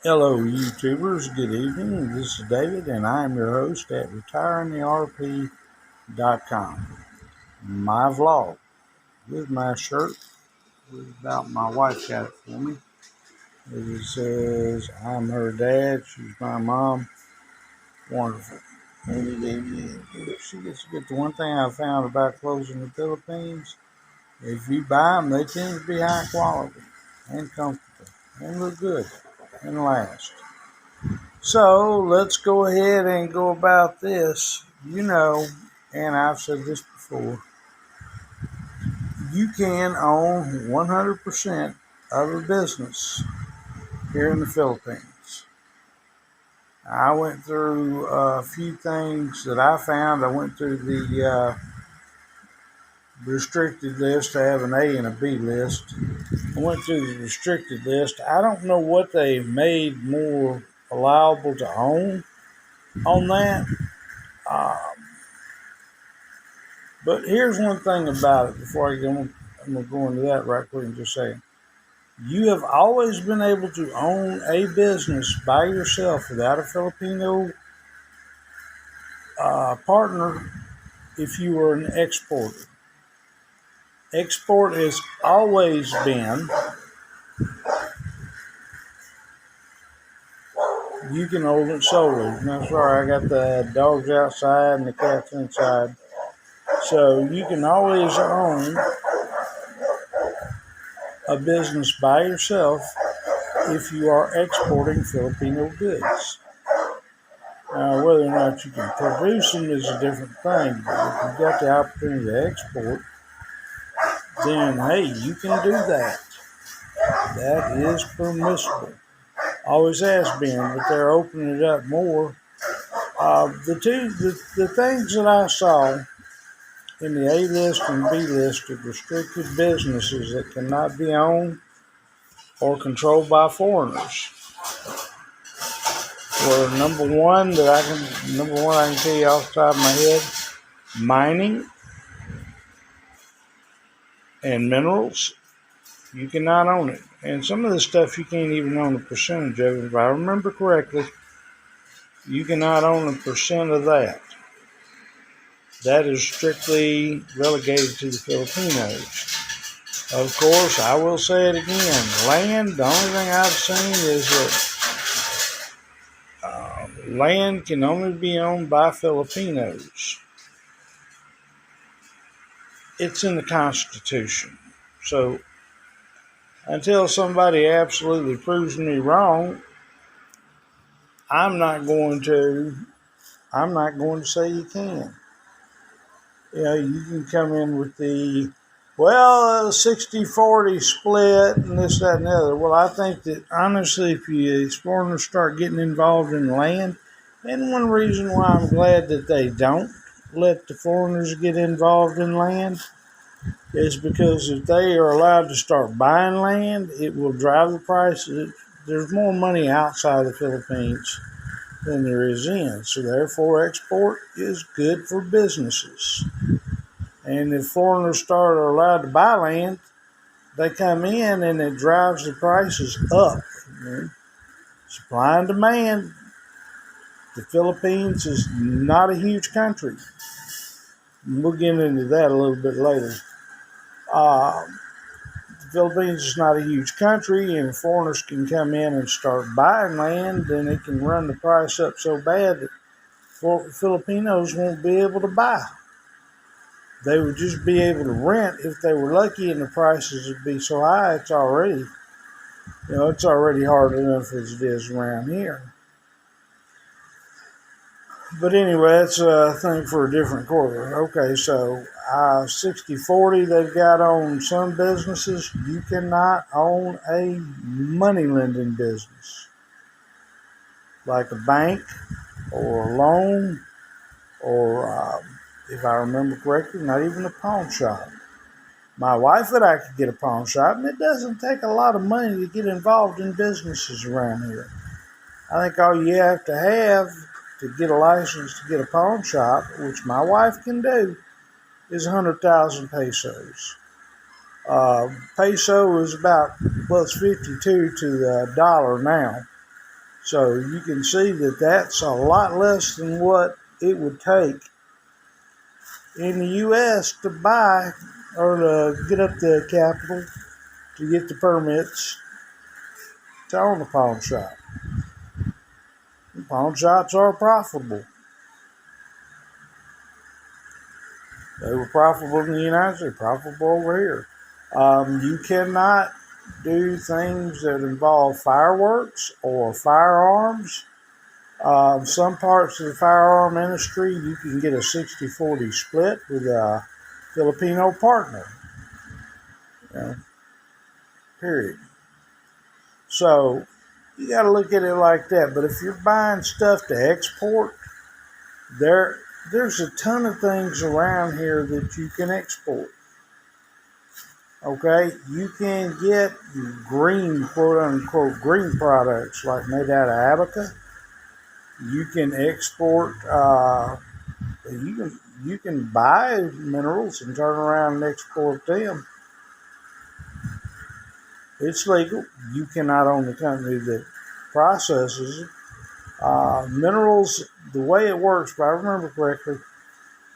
Hello, YouTubers. Good evening. This is David, and I am your host at retiringtherp.com. My vlog with my shirt was about my wife got it for me. It says, I'm her dad, she's my mom. Wonderful. She gets to get the one thing I found about clothes in the Philippines. If you buy them, they tend to be high quality and comfortable and look good and last. So let's go ahead and go about this. And I've said this before, you can own 100% of a business here in the Philippines. I went through a few things that I found. I went through the restricted list. I have an A and a B list. I went through the restricted list. I don't know what they made more allowable to own on that. Uh, But here's one thing about it before I'm going to go into that right quick and just say, you have always been able to own a business by yourself without a Filipino partner if you were an exporter. Export has always been, you can own it solely. Now, sorry, I got the dogs outside and the cats inside. So you can always own a business by yourself if you are exporting Filipino goods. Now, whether or not you can produce them is a different thing, but if you've got the opportunity to export, then hey, you can do that. That is permissible. Always has been, but they're opening it up more. The things that I saw in the A list and B list of restricted businesses that cannot be owned or controlled by foreigners were number one I can tell you off the top of my head, mining and minerals. You cannot own it. And some of the stuff you can't even own a percentage of. If I remember correctly, you cannot own a percent of that. That is strictly relegated to the Filipinos. Of course, I will say it again. Land, the only thing I've seen is that land can only be owned by Filipinos. It's in the Constitution. So until somebody absolutely proves me wrong, I'm not going to say you can. You can come in with the, 60-40 split and this, that, and the other. Well, I think that honestly, if foreigners start getting involved in land, and one reason why I'm glad that they don't let the foreigners get involved in land is because if they are allowed to start buying land, it will drive the price. There's more money outside the Philippines than there is in. So therefore, export is good for businesses. And if foreigners are allowed to buy land, they come in and it drives the prices up. Supply and demand. The Philippines is not a huge country. We'll get into that a little bit later. The Philippines is not a huge country, and if foreigners can come in and start buying land, then it can run the price up so bad that Filipinos won't be able to buy. They would just be able to rent if they were lucky, and the prices would be so high. It's already hard enough as it is around here. But anyway, that's a thing for a different quarter. Okay, so 60-40 they've got on some businesses. You cannot own a money lending business like a bank or a loan or, if I remember correctly, not even a pawn shop. My wife and I could get a pawn shop, and it doesn't take a lot of money to get involved in businesses around here. I think all you have to get a license to get a pawn shop, which my wife can do, is 100,000 pesos. Peso is about, it's 52 to the dollar now. So you can see that that's a lot less than what it would take in the U.S. to buy or to get up the capital to get the permits to own a pawn shop. Pawn shops are profitable. They were profitable in the United States, profitable over here. You cannot do things that involve fireworks or firearms. Some parts of the firearm industry, you can get a 60-40 split with a Filipino partner. You know, period. So you got to look at it like that. But if you're buying stuff to export, there's a ton of things around here that you can export. Okay, you can get green, quote unquote, green products like made out of abaca. You can export. You can buy minerals and turn around and export them. It's legal. You cannot own the company that processes it. Minerals, the way it works, if I remember correctly,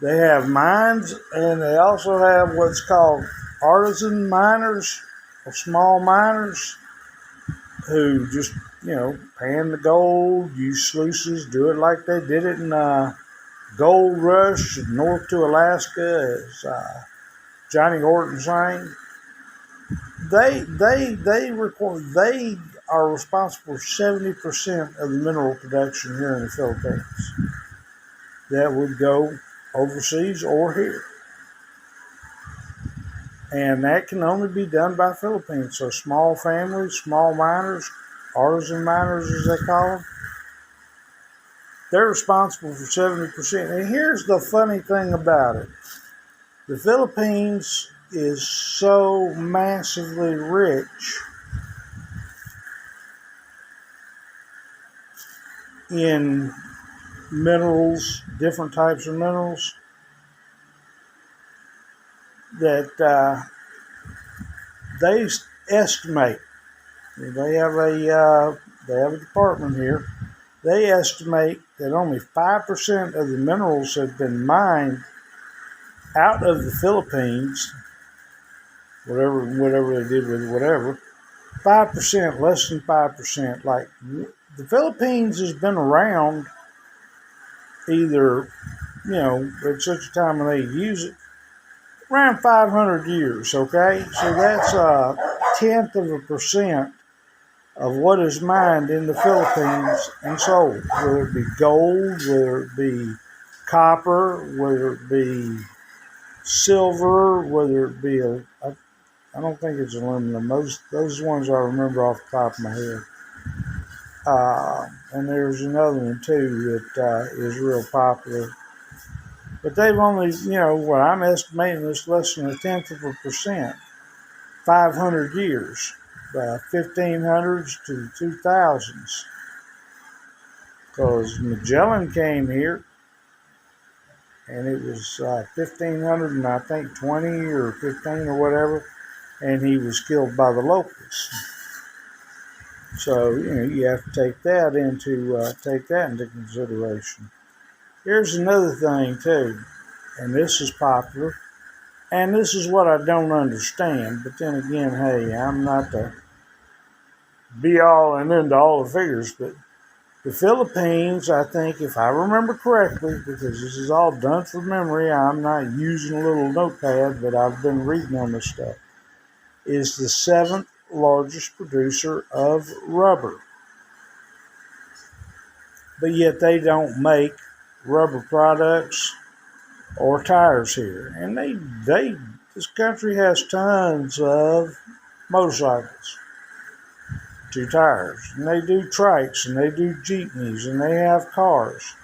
they have mines and they also have what's called artisan miners or small miners who just, pan the gold, use sluices, do it like they did it in Gold Rush north to Alaska, as Johnny Horton sang. They are responsible for 70% of the mineral production here in the Philippines. That would go overseas or here. And that can only be done by Philippines. So small families, small miners, artisan miners as they call them, they're responsible for 70%. And here's the funny thing about it. The Philippines is so massively rich in minerals, different types of minerals, that they estimate. They have a department here. They estimate that only 5% of the minerals have been mined out of the Philippines. Whatever they did with whatever. 5%, less than 5%. Like the Philippines has been around either, at such a time when they use it, around 500 years, okay? So that's a 0.1% of what is mined in the Philippines and sold, whether it be gold, whether it be copper, whether it be silver, whether it be I don't think it's aluminum. Those ones I remember off the top of my head. And there's another one too that is real popular. But they've only, what I'm estimating is less than 0.1%, 500 years, 1500s to 2000s. Because Magellan came here, and it was 1500 and I think 20 or 15 or whatever, and he was killed by the locals. So, you have to take that into consideration. Here's another thing, too, and this is popular, and this is what I don't understand, but then again, hey, I'm not the be-all and end-all of figures, but the Philippines, I think, if I remember correctly, because this is all done from memory, I'm not using a little notepad, but I've been reading on this stuff, is the 7th largest producer of rubber. But yet they don't make rubber products or tires here. And this country has tons of motorcycles, 2 tires, and they do trikes, and they do jeepneys, and they have cars.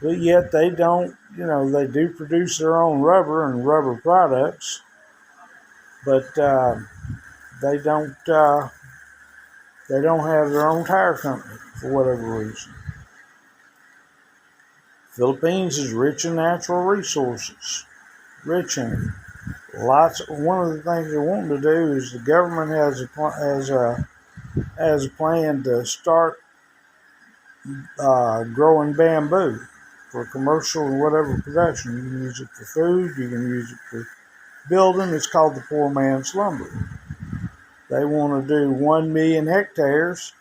But yet they don't, they do produce their own rubber and rubber products, but they don't have their own tire company for whatever reason. Philippines is rich in natural resources, rich in it. One of the things they're wanting to do is the government has a plan to start growing bamboo for commercial and whatever production. You can use it for food. You can use it for building. It's called the poor man's lumber. They want to do 1 million hectares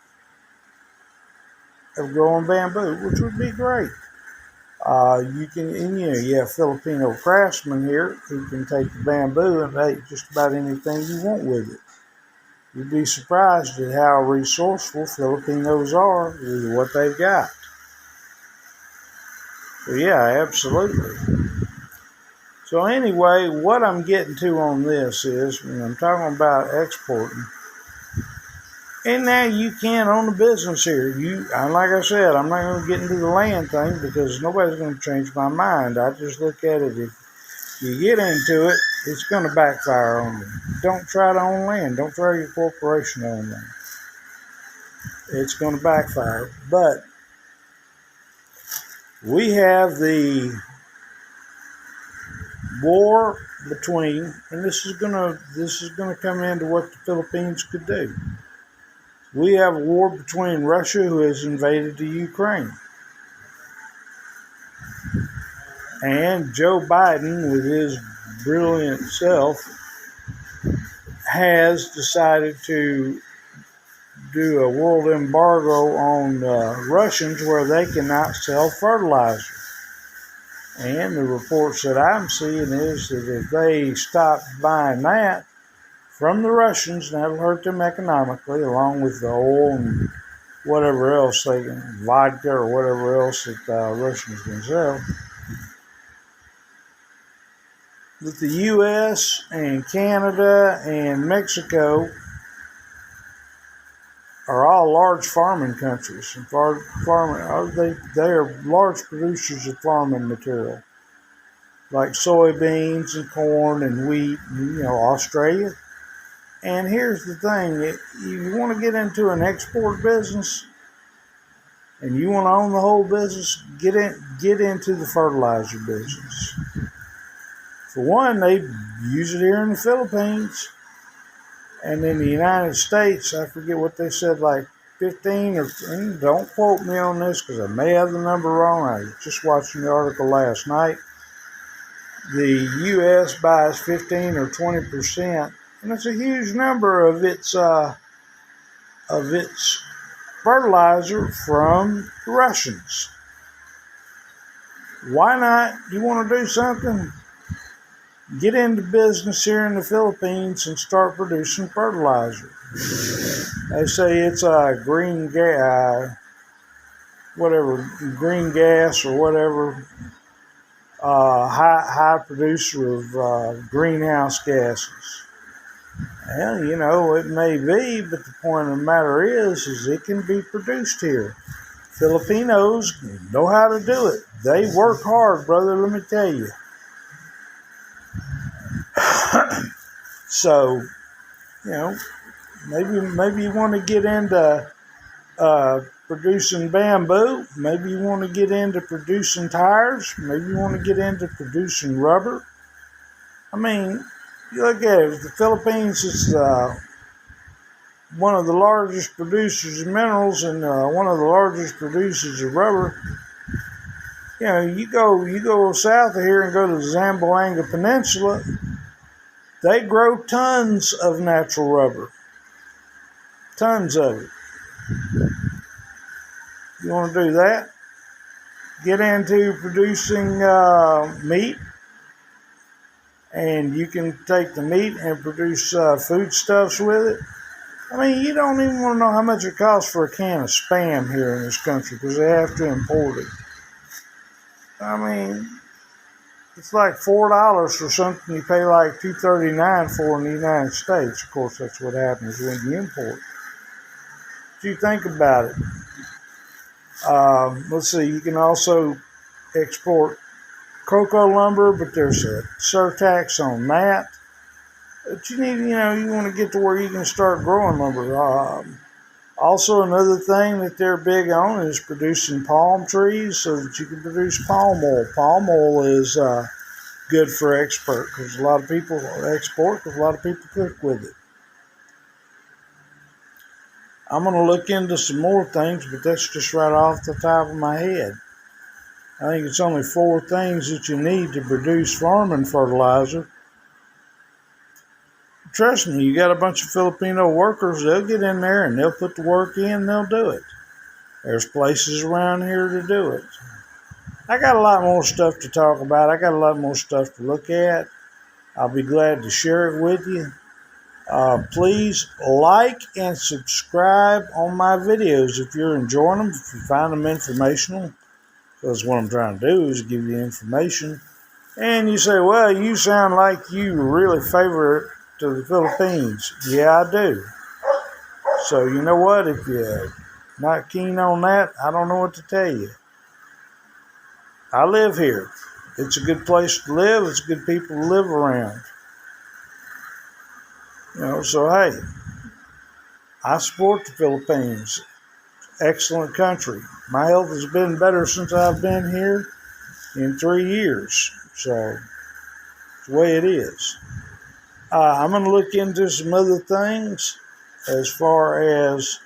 of growing bamboo, which would be great. You have Filipino craftsmen here who can take the bamboo and make just about anything you want with it. You'd be surprised at how resourceful Filipinos are with what they've got. So yeah, absolutely. So anyway, what I'm getting to on this is, when I'm talking about exporting, and now you can own a business here. Like I said, I'm not going to get into the land thing because nobody's going to change my mind. I just look at it. If you get into it, it's going to backfire on you. Don't try to own land. Don't try your corporation to own land. It's going to backfire. But we have the war between, and this is going to come into what the Philippines could do. We have a war between Russia, who has invaded the Ukraine, and Joe Biden, with his brilliant self, has decided to do a world embargo on Russians where they cannot sell fertilizer. And the reports that I'm seeing is that if they stop buying that from the Russians, that'll hurt them economically, along with the oil and whatever else vodka or whatever else that Russians can sell. That the U.S. and Canada and Mexico are all large farming countries. And they are large producers of farming material, like soybeans and corn and wheat, and, Australia. And here's the thing, you want to get into an export business and you want to own the whole business, get into the fertilizer business. For one, they use it here in the Philippines. And in the United States, I forget what they said, like 15 or, don't quote me on this because I may have the number wrong. I was just watching the article last night. The U.S. buys 15 or 20%. And it's a huge number of its fertilizer from the Russians. Why not? You want to do something? Get into business here in the Philippines and start producing fertilizer. They say it's a green gas or whatever, high producer of greenhouse gases. Well, it may be, but the point of the matter is it can be produced here. Filipinos know how to do it. They work hard, brother, let me tell you. So, maybe you want to get into producing bamboo. Maybe you want to get into producing tires. Maybe you want to get into producing rubber. I mean, you look at it, the Philippines is one of the largest producers of minerals and one of the largest producers of rubber. You go south of here and go to the Zamboanga Peninsula, they grow tons of natural rubber. Tons of it. You want to do that? Get into producing meat. And you can take the meat and produce foodstuffs with it. I mean, you don't even want to know how much it costs for a can of Spam here in this country because they have to import it. I mean, it's like $4 for something you pay like $2.39 for in the United States. Of course, that's what happens when you import. But you think about it. Let's see, you can also export cocoa lumber, but there's a surtax on that. But you want to get to where you can start growing lumber. Also, another thing that they're big on is producing palm trees so that you can produce palm oil. Palm oil is good for export because a lot of people cook with it. I'm going to look into some more things, but that's just right off the top of my head. I think it's only 4 things that you need to produce farming fertilizer. Trust me, you got a bunch of Filipino workers, they'll get in there and they'll put the work in, they'll do it. There's places around here to do it. I got a lot more stuff to talk about. I got a lot more stuff to look at. I'll be glad to share it with you. Please like and subscribe on my videos if you're enjoying them, if you find them informational. Because what I'm trying to do is give you information. And you say, well, you sound like you really favor it to the Philippines. Yeah, I do. So you know what? If you're not keen on that, I don't know what to tell you. I live here. It's a good place to live. It's good people to live around. So hey, I support the Philippines. Excellent country. My health has been better since I've been here in 3 years. So it's the way it is. I'm going to look into some other things as far as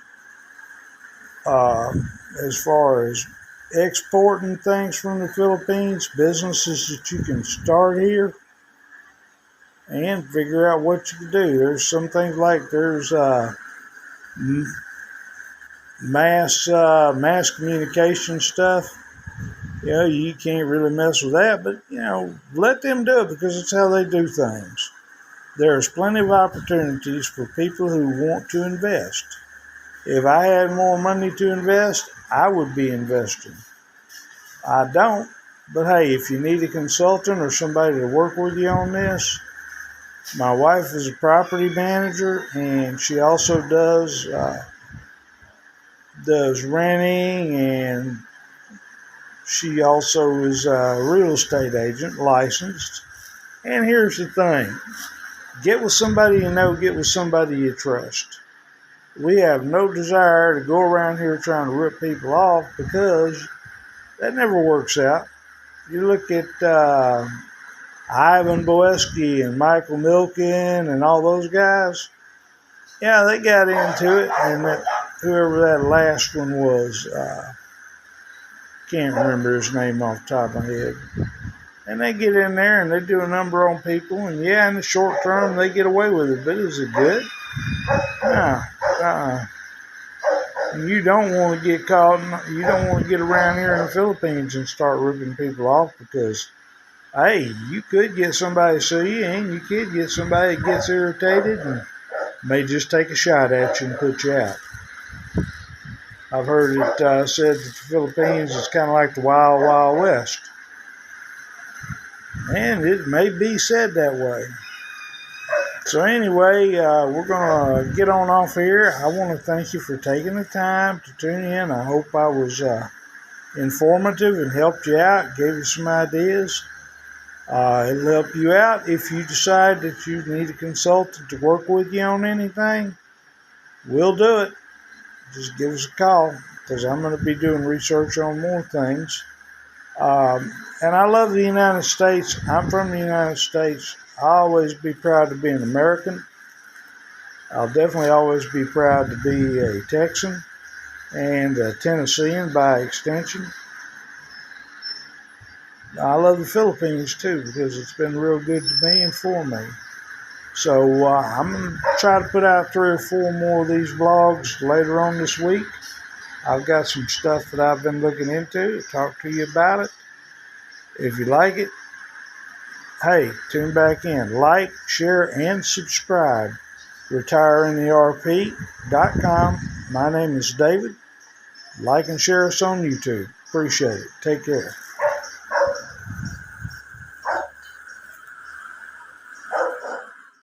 exporting things from the Philippines, businesses that you can start here, and figure out what you can do. There's some things like there's mass communication stuff. You can't really mess with that, but let them do it because it's how they do things. There's plenty of opportunities for people who want to invest. If I had more money to invest, I would be investing. I don't, but hey, if you need a consultant or somebody to work with you on this, my wife is a property manager, and she also does renting, and she also is a real estate agent, licensed. And here's the thing. Get with somebody you know, get with somebody you trust. We have no desire to go around here trying to rip people off because that never works out. You look at Ivan Boesky and Michael Milken and all those guys. Yeah, they got into it, and whoever that last one was, can't remember his name off the top of my head. And they get in there and they do a number on people, and yeah, in the short term they get away with it, but is it good? No. You don't want to get caught. You don't want to get around here in the Philippines and start ripping people off because, hey, you could get somebody to sue you, and you could get somebody that gets irritated and may just take a shot at you and put you out. I've heard it said that the Philippines is kind of like the Wild Wild West. And it may be said that way. So anyway, we're going to get on off here. I want to thank you for taking the time to tune in. I hope I was informative and helped you out, gave you some ideas. It'll help you out. If you decide that you need a consultant to work with you on anything, we'll do it. Just give us a call because I'm going to be doing research on more things. And I love the United States. I'm from the United States. I'll always be proud to be an American. I'll definitely always be proud to be a Texan and a Tennessean by extension. I love the Philippines too because it's been real good to me and for me. So I'm going to try to put out 3 or 4 more of these vlogs later on this week. I've got some stuff that I've been looking into, talk to you about it. If you like it, hey, tune back in. Like, share, and subscribe. RetireInTheRP.com. My name is David. Like and share us on YouTube. Appreciate it. Take care.